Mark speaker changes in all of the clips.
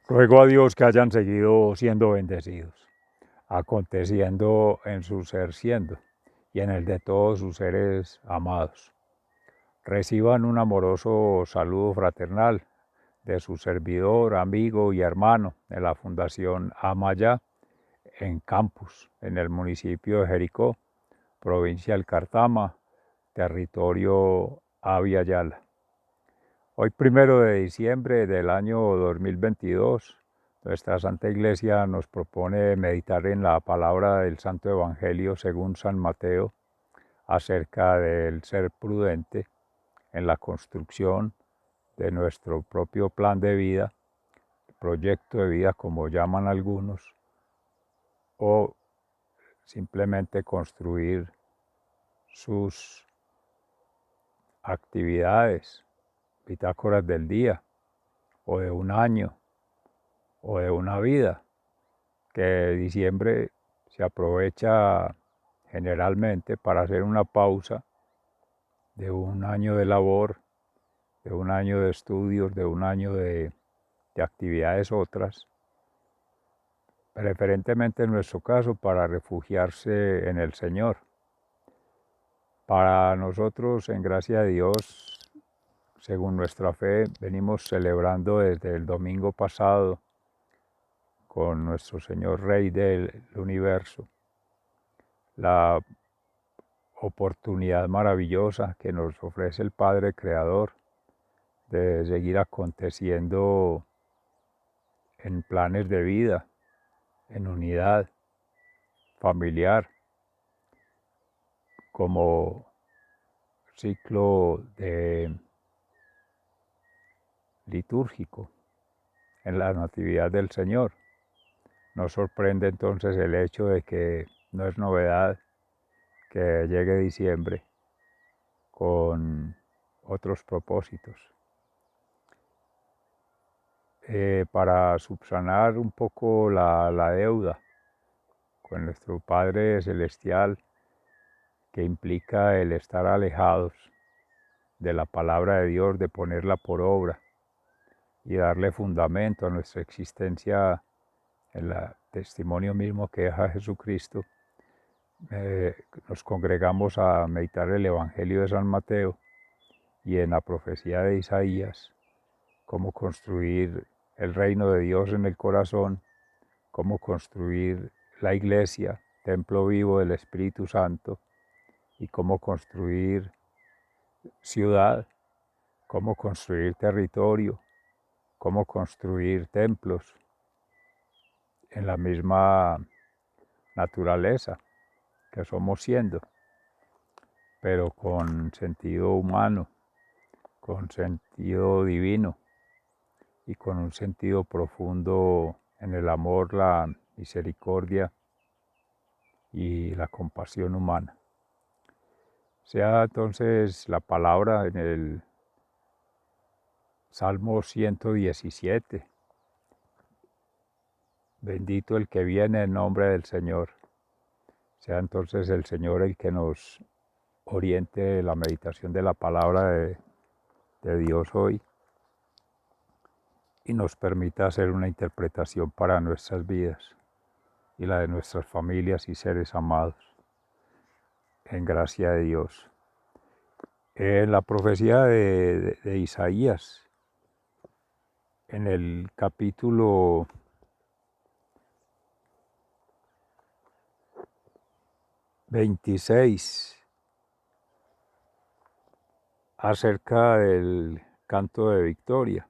Speaker 1: Ruego a Dios que hayan seguido siendo bendecidos, aconteciendo en su ser siendo y en el de todos sus seres amados. Reciban un amoroso saludo fraternal de su servidor, amigo y hermano de la Fundación Amaya en Campus, en el municipio de Jericó, provincia del Cartama, territorio Abya Yala. Hoy, 1 de diciembre del año 2022, nuestra Santa Iglesia nos propone meditar en la palabra del Santo Evangelio según San Mateo acerca del ser prudente en la construcción de nuestro propio plan de vida, proyecto de vida como llaman algunos, o simplemente construir sus actividades, bitácoras del día, o de un año, o de una vida, que diciembre se aprovecha generalmente para hacer una pausa de un año de labor, de un año de estudios, de un año de actividades otras, preferentemente en nuestro caso para refugiarse en el Señor. Para nosotros, en gracia de Dios, según nuestra fe, venimos celebrando desde el domingo pasado con nuestro Señor Rey del universo la oportunidad maravillosa que nos ofrece el Padre Creador de seguir aconteciendo en planes de vida, en unidad familiar, como ciclo litúrgico en la Natividad del Señor. Nos sorprende entonces el hecho de que no es novedad que llegue diciembre con otros propósitos. Para subsanar un poco la deuda con nuestro Padre Celestial, que implica el estar alejados de la palabra de Dios, de ponerla por obra y darle fundamento a nuestra existencia en el testimonio mismo que deja Jesucristo. Nos congregamos a meditar el Evangelio de San Mateo y en la profecía de Isaías, cómo construir el reino de Dios en el corazón, cómo construir la iglesia, templo vivo del Espíritu Santo, y cómo construir ciudad, cómo construir territorio, cómo construir templos en la misma naturaleza que somos siendo, pero con sentido humano, con sentido divino y con un sentido profundo en el amor, la misericordia y la compasión humana. Sea entonces la palabra en el Salmo 117. Bendito el que viene en nombre del Señor. Sea entonces el Señor el que nos oriente la meditación de la palabra de Dios hoy y nos permita hacer una interpretación para nuestras vidas y la de nuestras familias y seres amados. En gracia de Dios. En la profecía de Isaías, en el capítulo 26, acerca del canto de victoria.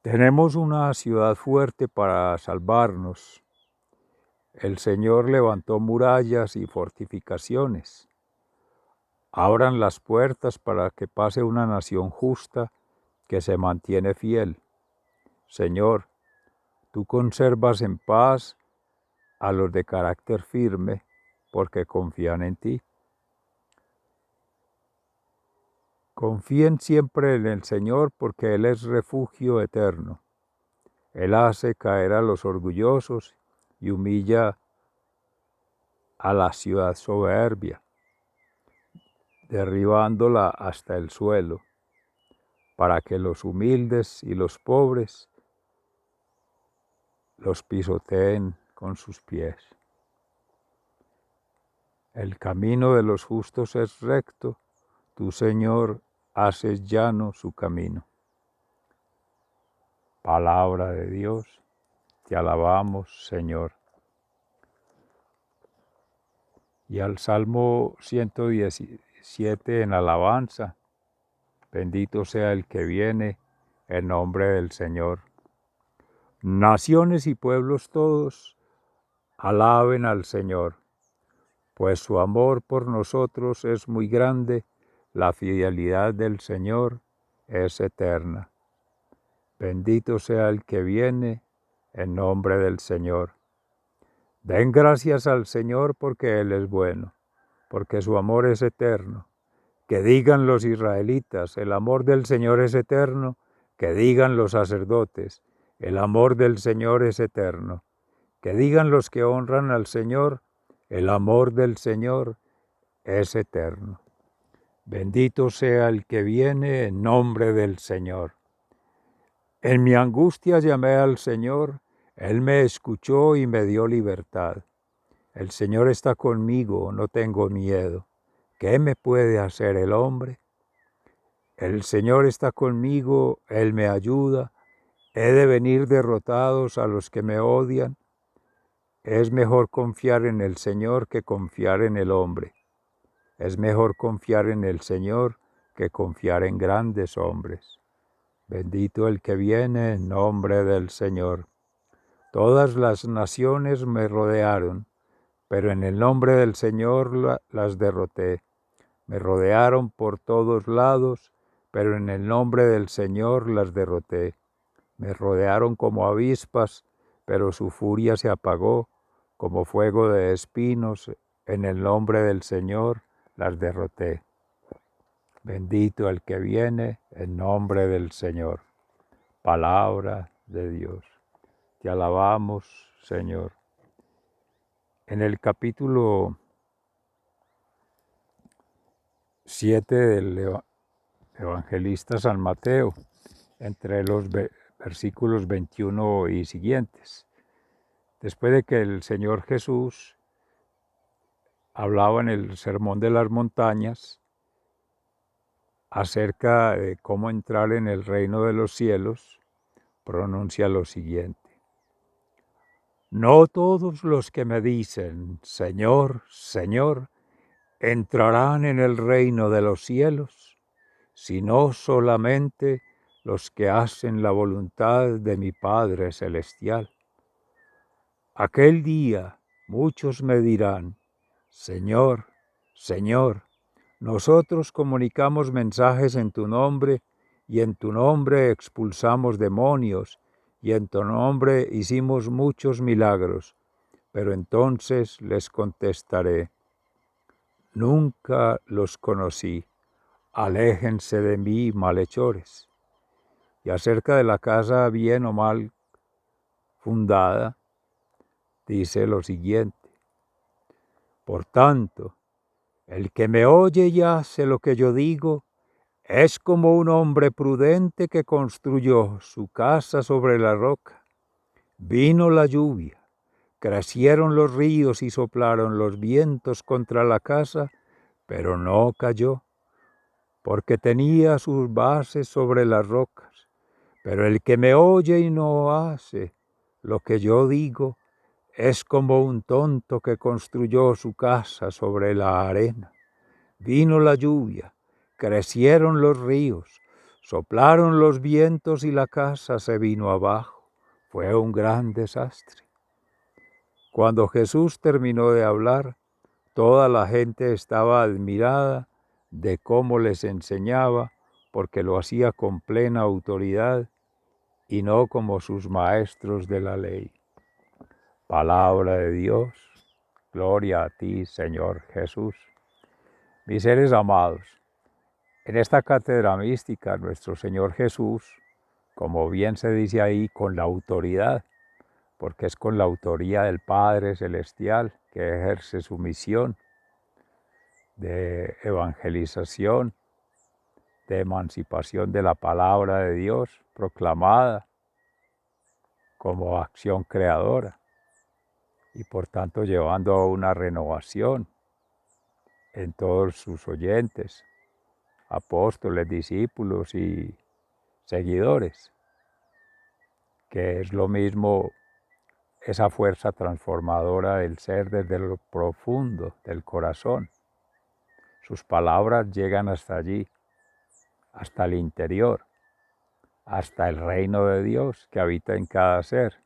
Speaker 1: Tenemos una ciudad fuerte para salvarnos. El Señor levantó murallas y fortificaciones. Abran las puertas para que pase una nación justa que se mantiene fiel. Señor, tú conservas en paz a los de carácter firme, porque confían en ti. Confíen siempre en el Señor, porque Él es refugio eterno. Él hace caer a los orgullosos y humilla a la ciudad soberbia, derribándola hasta el suelo, para que los humildes y los pobres los pisoteen con sus pies. El camino de los justos es recto, tú, Señor, haces llano su camino. Palabra de Dios, te alabamos, Señor. Y al Salmo 117 en alabanza, bendito sea el que viene en nombre del Señor. Naciones y pueblos todos, alaben al Señor, pues su amor por nosotros es muy grande, la fidelidad del Señor es eterna. Bendito sea el que viene en nombre del Señor. Den gracias al Señor porque Él es bueno, porque su amor es eterno. Que digan los israelitas, el amor del Señor es eterno. Que digan los sacerdotes, el amor del Señor es eterno. Que digan los que honran al Señor, el amor del Señor es eterno. Bendito sea el que viene en nombre del Señor. En mi angustia llamé al Señor, Él me escuchó y me dio libertad. El Señor está conmigo, no tengo miedo. ¿Qué me puede hacer el hombre? El Señor está conmigo, Él me ayuda. He de venir derrotados a los que me odian. Es mejor confiar en el Señor que confiar en el hombre. Es mejor confiar en el Señor que confiar en grandes hombres. Bendito el que viene en nombre del Señor. Todas las naciones me rodearon, pero en el nombre del Señor las derroté. Me rodearon por todos lados, pero en el nombre del Señor las derroté. Me rodearon como avispas, pero su furia se apagó, como fuego de espinos. En el nombre del Señor las derroté. Bendito el que viene en nombre del Señor. Palabra de Dios. Te alabamos, Señor. En el capítulo 7 del evangelista San Mateo, entre los versículos 21 y siguientes, después de que el Señor Jesús hablaba en el Sermón de las Montañas acerca de cómo entrar en el reino de los cielos, pronuncia lo siguiente: No todos los que me dicen, Señor, Señor, entrarán en el reino de los cielos, sino solamente los que hacen la voluntad de mi Padre Celestial. Aquel día muchos me dirán, Señor, Señor, nosotros comunicamos mensajes en tu nombre, y en tu nombre expulsamos demonios, y en tu nombre hicimos muchos milagros. Pero entonces les contestaré, nunca los conocí, aléjense de mí, malhechores. Y acerca de la casa bien o mal fundada, dice lo siguiente: Por tanto, el que me oye y hace lo que yo digo, es como un hombre prudente que construyó su casa sobre la roca. Vino la lluvia, crecieron los ríos y soplaron los vientos contra la casa, pero no cayó, porque tenía sus bases sobre las rocas. Pero el que me oye y no hace lo que yo digo, es como un tonto que construyó su casa sobre la arena. Vino la lluvia, crecieron los ríos, soplaron los vientos y la casa se vino abajo. Fue un gran desastre. Cuando Jesús terminó de hablar, toda la gente estaba admirada de cómo les enseñaba, porque lo hacía con plena autoridad y no como sus maestros de la ley. Palabra de Dios, gloria a ti, Señor Jesús. Mis seres amados, en esta cátedra mística, nuestro Señor Jesús, como bien se dice ahí, con la autoridad, porque es con la autoría del Padre Celestial que ejerce su misión de evangelización, de emancipación de la palabra de Dios proclamada como acción creadora y por tanto llevando a una renovación en todos sus oyentes, apóstoles, discípulos y seguidores, que es lo mismo esa fuerza transformadora del ser desde lo profundo del corazón. Sus palabras llegan hasta allí, hasta el interior, hasta el reino de Dios que habita en cada ser.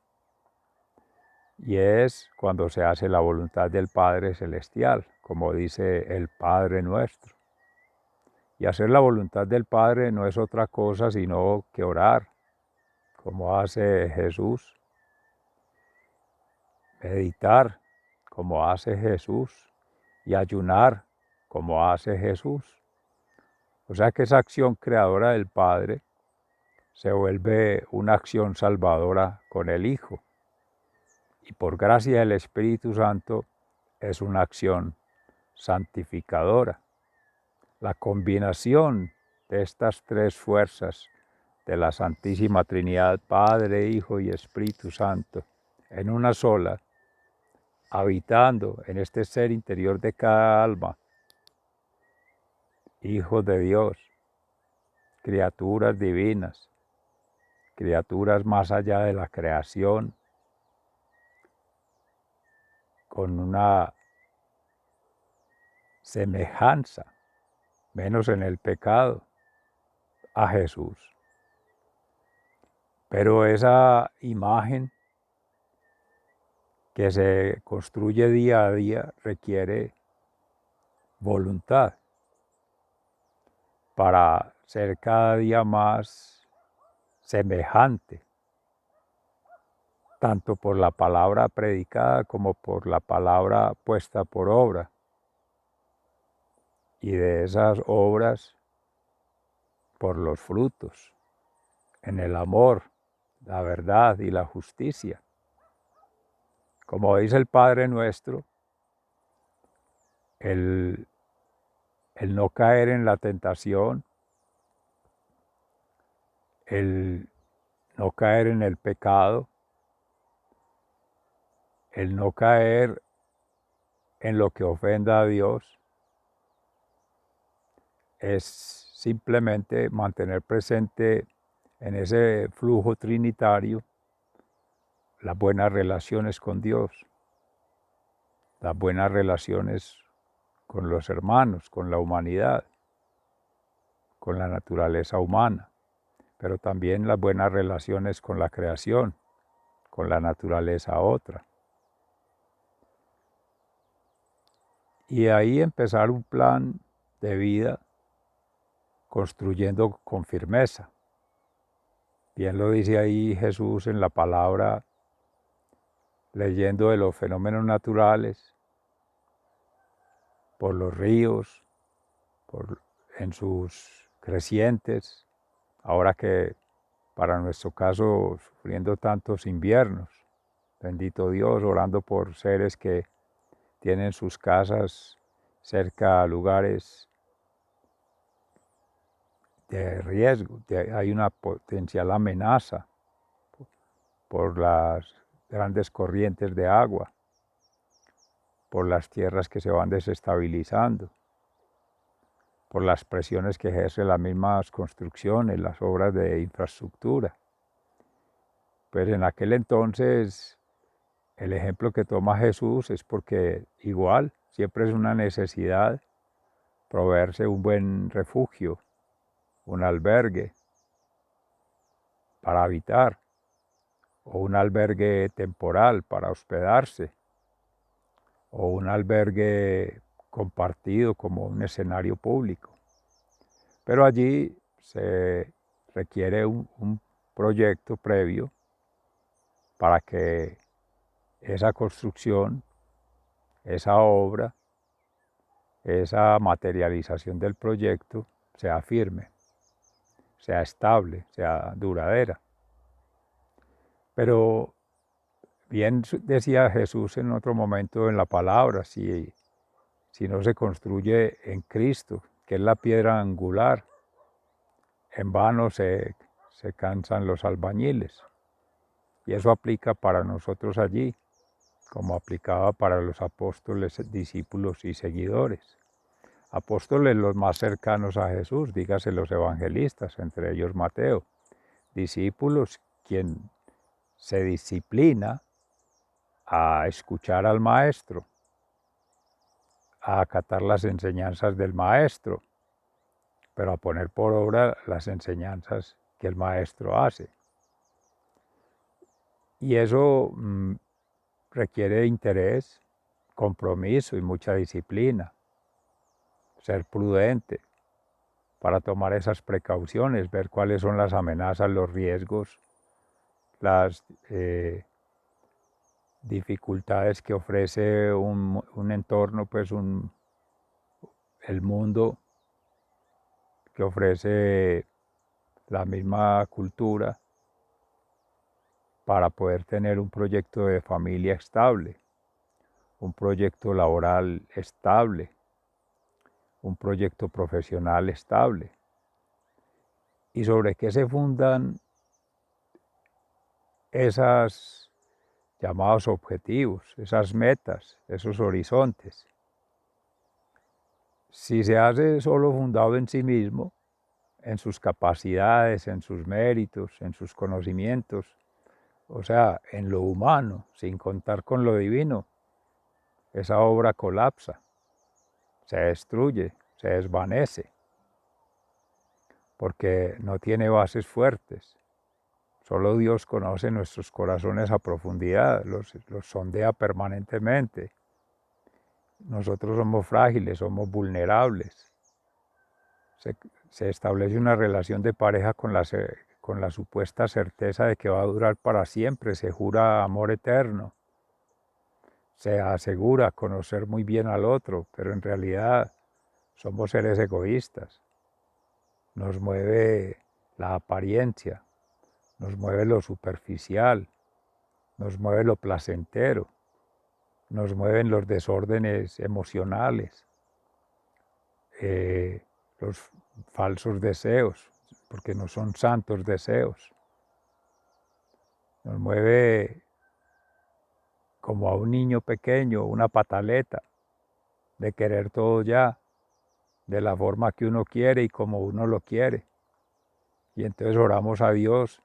Speaker 1: Y es cuando se hace la voluntad del Padre Celestial, como dice el Padre nuestro. Y hacer la voluntad del Padre no es otra cosa sino que orar, como hace Jesús, meditar, como hace Jesús, y ayunar, como hace Jesús. O sea que esa acción creadora del Padre se vuelve una acción salvadora con el Hijo. Y por gracia del Espíritu Santo es una acción santificadora. La combinación de estas tres fuerzas de la Santísima Trinidad, Padre, Hijo y Espíritu Santo, en una sola, habitando en este ser interior de cada alma, hijos de Dios, criaturas divinas, criaturas más allá de la creación, con una semejanza, menos en el pecado, a Jesús. Pero esa imagen que se construye día a día requiere voluntad para ser cada día más semejante, tanto por la palabra predicada como por la palabra puesta por obra. Y de esas obras, por los frutos, en el amor, la verdad y la justicia. Como dice el Padre nuestro, el no caer en la tentación, el no caer en el pecado, el no caer en lo que ofenda a Dios, es simplemente mantener presente en ese flujo trinitario las buenas relaciones con Dios, las buenas relaciones con los hermanos, con la humanidad, con la naturaleza humana, pero también las buenas relaciones con la creación, con la naturaleza otra. Y ahí empezar un plan de vida construyendo con firmeza. Bien lo dice ahí Jesús en la palabra, leyendo de los fenómenos naturales, por los ríos, en sus crecientes, ahora que para nuestro caso sufriendo tantos inviernos. Bendito Dios, orando por seres que tienen sus casas cerca a lugares de riesgo, hay una potencial amenaza por las grandes corrientes de agua, por las tierras que se van desestabilizando, por las presiones que ejercen las mismas construcciones, las obras de infraestructura. Pues en aquel entonces el ejemplo que toma Jesús es porque igual siempre es una necesidad proveerse un buen refugio, un albergue para habitar o un albergue temporal para hospedarse o un albergue compartido como un escenario público. Pero allí se requiere un proyecto previo para que esa construcción, esa obra, esa materialización del proyecto sea firme, sea estable, sea duradera. Pero bien decía Jesús en otro momento en la palabra, si no se construye en Cristo, que es la piedra angular, en vano se cansan los albañiles. Y eso aplica para nosotros allí, como aplicaba para los apóstoles, discípulos y seguidores. Apóstoles los más cercanos a Jesús, dígase los evangelistas, entre ellos Mateo. Discípulos, quien se disciplina a escuchar al maestro, a acatar las enseñanzas del maestro, pero a poner por obra las enseñanzas que el maestro hace. Y eso requiere interés, compromiso y mucha disciplina. Ser prudente para tomar esas precauciones, ver cuáles son las amenazas, los riesgos, las dificultades que ofrece un entorno, pues el mundo, que ofrece la misma cultura, para poder tener un proyecto de familia estable, un proyecto laboral estable, un proyecto profesional estable. ¿Y sobre qué se fundan esos llamados objetivos, esas metas, esos horizontes? Si se hace solo fundado en sí mismo, en sus capacidades, en sus méritos, en sus conocimientos, o sea, en lo humano, sin contar con lo divino, esa obra colapsa, se destruye, se desvanece, porque no tiene bases fuertes. Solo Dios conoce nuestros corazones a profundidad, los sondea permanentemente. Nosotros somos frágiles, somos vulnerables. Se establece una relación de pareja con la supuesta certeza de que va a durar para siempre, se jura amor eterno, se asegura conocer muy bien al otro, pero en realidad somos seres egoístas. Nos mueve la apariencia, nos mueve lo superficial, nos mueve lo placentero, nos mueven los desórdenes emocionales, los falsos deseos, porque no son santos deseos. Nos mueve como a un niño pequeño, una pataleta, de querer todo ya, de la forma que uno quiere y como uno lo quiere. Y entonces oramos a Dios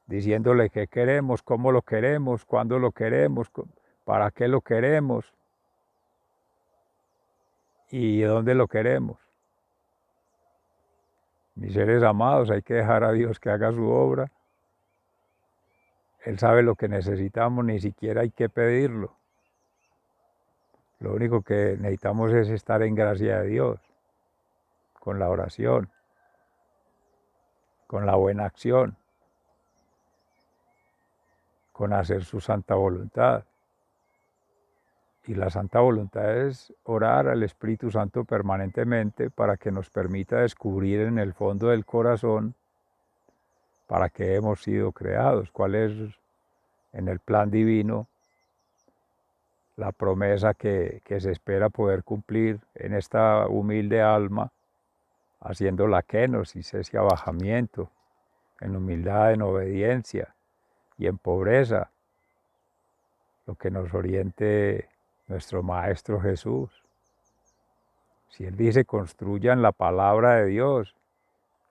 Speaker 1: diciéndole qué queremos, cómo lo queremos, cuándo lo queremos, para qué lo queremos y dónde lo queremos. Mis seres amados, hay que dejar a Dios que haga su obra. Él sabe lo que necesitamos, ni siquiera hay que pedirlo. Lo único que necesitamos es estar en gracia de Dios, con la oración, con la buena acción, con hacer su santa voluntad. Y la santa voluntad es orar al Espíritu Santo permanentemente para que nos permita descubrir en el fondo del corazón para qué hemos sido creados, cuál es en el plan divino la promesa que se espera poder cumplir en esta humilde alma, haciendo la kenosis, ese abajamiento, en humildad, en obediencia y en pobreza, lo que nos oriente nuestro Maestro Jesús. Si Él dice construyan la palabra de Dios,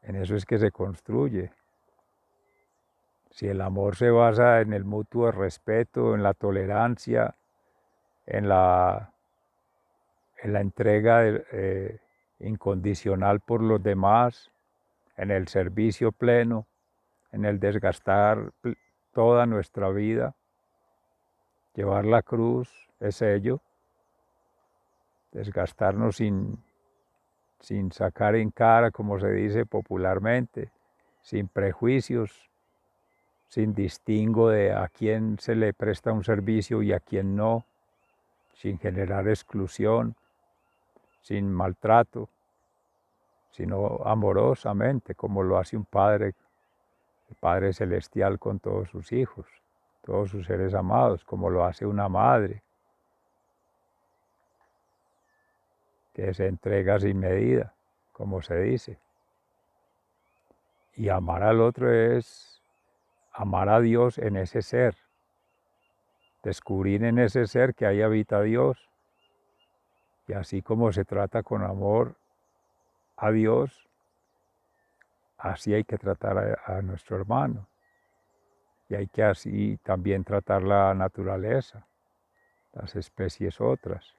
Speaker 1: en eso es que se construye. Si el amor se basa en el mutuo respeto, en la tolerancia, en la entrega incondicional por los demás, en el servicio pleno, en el desgastar toda nuestra vida, llevar la cruz es ello, desgastarnos sin sacar en cara, como se dice popularmente, sin prejuicios, sin distingo de a quién se le presta un servicio y a quién no, sin generar exclusión, sin maltrato, sino amorosamente, como lo hace un padre, el Padre Celestial con todos sus hijos, todos sus seres amados, como lo hace una madre, que se entrega sin medida, como se dice. Y amar al otro es amar a Dios en ese ser, descubrir en ese ser que ahí habita Dios. Y así como se trata con amor a Dios, así hay que tratar a nuestro hermano. Y hay que así también tratar la naturaleza, las especies otras.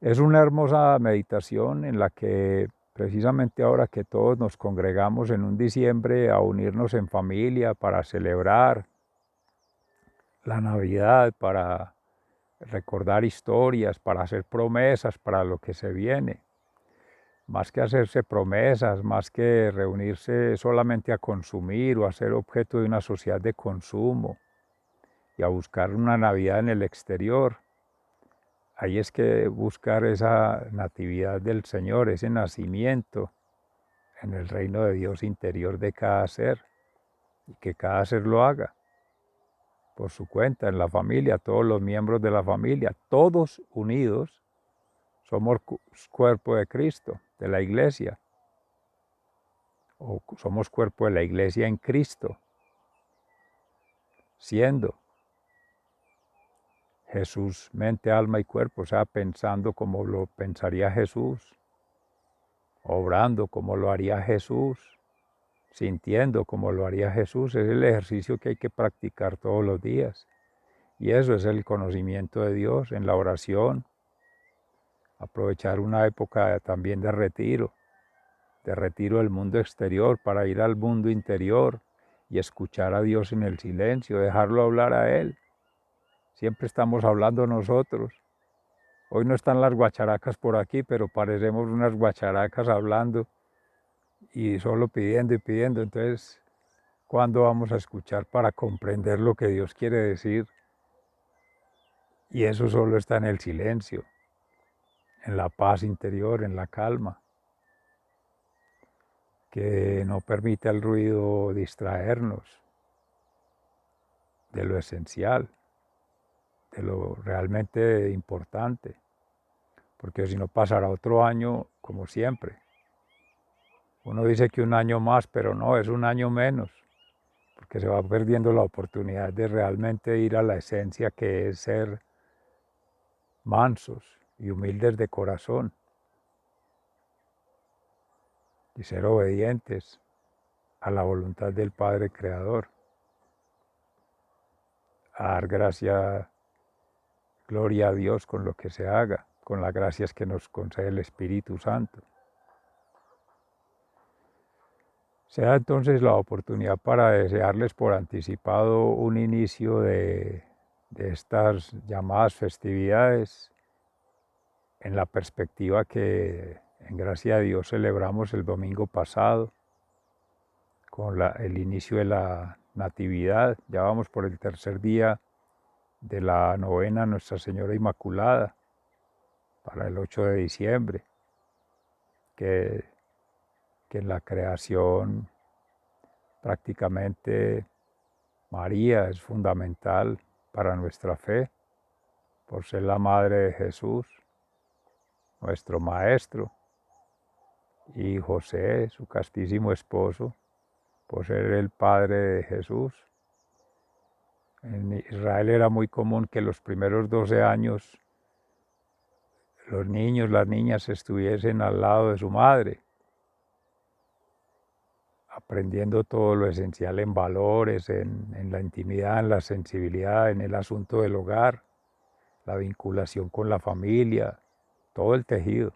Speaker 1: Es una hermosa meditación en la que precisamente ahora que todos nos congregamos en un diciembre a unirnos en familia para celebrar la Navidad, para recordar historias, para hacer promesas para lo que se viene. Más que hacerse promesas, más que reunirse solamente a consumir o a ser objeto de una sociedad de consumo y a buscar una Navidad en el exterior. Ahí es que buscar esa natividad del Señor, ese nacimiento en el reino de Dios interior de cada ser y que cada ser lo haga por su cuenta, en la familia, todos los miembros de la familia, todos unidos, somos cuerpo de Cristo, de la iglesia, o somos cuerpo de la iglesia en Cristo, siendo Jesús mente, alma y cuerpo, o sea, pensando como lo pensaría Jesús, obrando como lo haría Jesús, sintiendo como lo haría Jesús. Es el ejercicio que hay que practicar todos los días. Y eso es el conocimiento de Dios en la oración. Aprovechar una época también de retiro del mundo exterior para ir al mundo interior y escuchar a Dios en el silencio, dejarlo hablar a Él. Siempre estamos hablando nosotros. Hoy no están las guacharacas por aquí, pero parecemos unas guacharacas hablando y solo pidiendo y pidiendo. Entonces, ¿cuándo vamos a escuchar para comprender lo que Dios quiere decir? Y eso solo está en el silencio, en la paz interior, en la calma, que no permite al ruido distraernos de lo esencial, de lo realmente importante, porque si no pasará otro año como siempre. Uno dice que un año más, pero no, es un año menos, porque se va perdiendo la oportunidad de realmente ir a la esencia que es ser mansos y humildes de corazón y ser obedientes a la voluntad del Padre Creador, a dar gracia, gloria a Dios con lo que se haga, con las gracias que nos concede el Espíritu Santo. Sea entonces la oportunidad para desearles por anticipado un inicio de estas llamadas festividades en la perspectiva que en gracia de Dios celebramos el domingo pasado con el inicio de la Natividad. Ya vamos por el tercer día de la novena a Nuestra Señora Inmaculada para el 8 de diciembre, que en la creación prácticamente María es fundamental para nuestra fe, por ser la madre de Jesús, nuestro Maestro, y José, su castísimo esposo, por ser el padre de Jesús. En Israel era muy común que los primeros 12 años los niños, las niñas estuviesen al lado de su madre, aprendiendo todo lo esencial en valores, en la intimidad, en la sensibilidad, en el asunto del hogar, la vinculación con la familia, todo el tejido.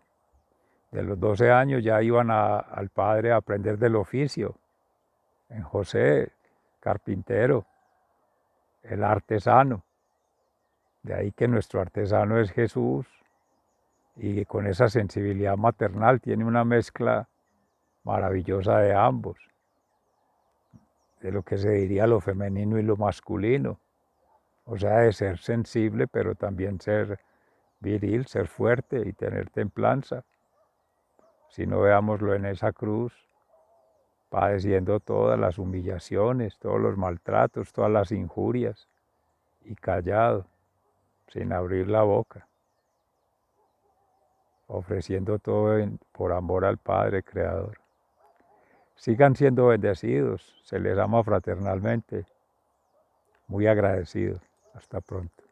Speaker 1: De los 12 años ya iban al padre a aprender del oficio. En José, carpintero, el artesano. De ahí que nuestro artesano es Jesús y con esa sensibilidad maternal tiene una mezcla maravillosa de ambos, de lo que se diría lo femenino y lo masculino. O sea, de ser sensible, pero también ser viril, ser fuerte y tener templanza. Si no, veámoslo en esa cruz, padeciendo todas las humillaciones, todos los maltratos, todas las injurias, y callado, sin abrir la boca, ofreciendo todo por amor al Padre Creador. Sigan siendo bendecidos, se les ama fraternalmente, muy agradecidos. Hasta pronto.